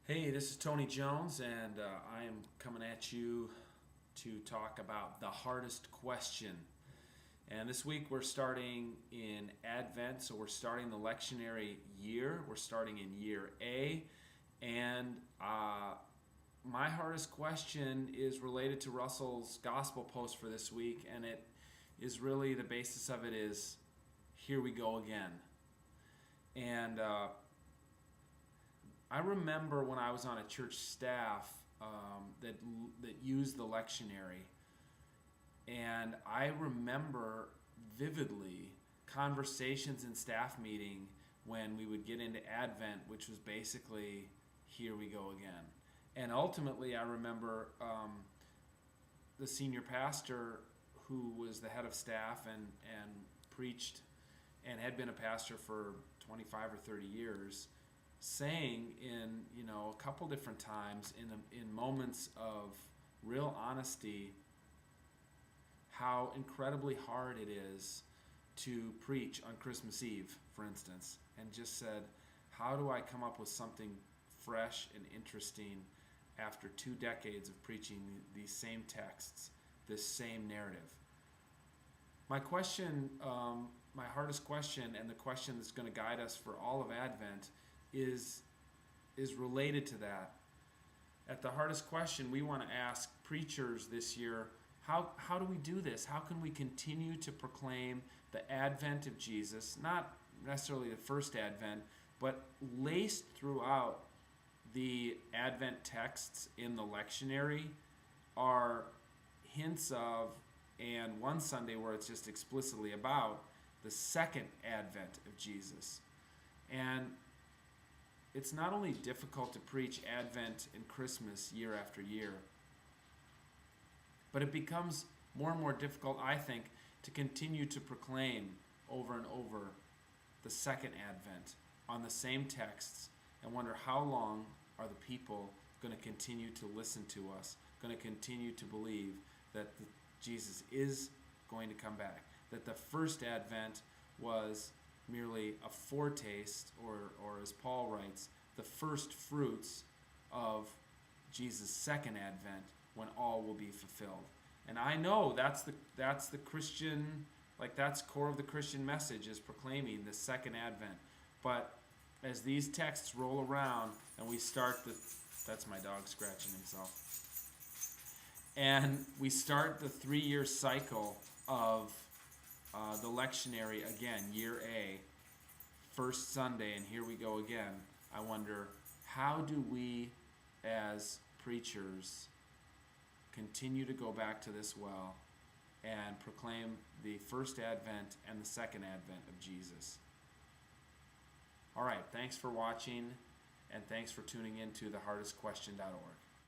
Hey, this is Tony Jones, and I am coming at you to talk about the hardest question. And this week we're starting in Advent, so we're starting the lectionary year. We're starting in year A, and my hardest question is related to Russell's gospel post for this week, and it is really the basis of it is here we go again. And I remember when I was on a church staff that used the lectionary, and I remember vividly conversations in staff meeting when we would get into Advent, which was basically here we go again. And ultimately, I remember the senior pastor who was the head of staff and preached and had been a pastor for 25 or 30 years, saying in a couple different times in moments of real honesty how incredibly hard it is to preach on Christmas Eve, for instance, and just said, how do I come up with something fresh and interesting after 2 decades of preaching these same texts, this same narrative? My question, my hardest question, and the question that's going to guide us for all of Advent is related to that. At the hardest question, we want to ask preachers this year, how do we do this? How can we continue to proclaim the advent of Jesus, not necessarily the first advent, but laced throughout the Advent texts in the lectionary are hints of, and one Sunday where it's just explicitly about, the second advent of Jesus. And it's not only difficult to preach Advent and Christmas year after year, but it becomes more and more difficult, I think, to continue to proclaim over and over the second Advent on the same texts and wonder how long are the people going to continue to listen to us, going to continue to believe that Jesus is going to come back, that the first Advent was merely a foretaste, or as Paul writes, the first fruits of Jesus' second advent, when all will be fulfilled. And I know that's the Christian, that's core of the Christian message, is proclaiming the second advent. But as these texts roll around and we start that's my dog scratching himself. And we start the 3-year cycle of the lectionary again, year A, first Sunday, and here we go again. I wonder, how do we as preachers continue to go back to this well and proclaim the first advent and the second advent of Jesus? All right, thanks for watching, and thanks for tuning in to thehardestquestion.org.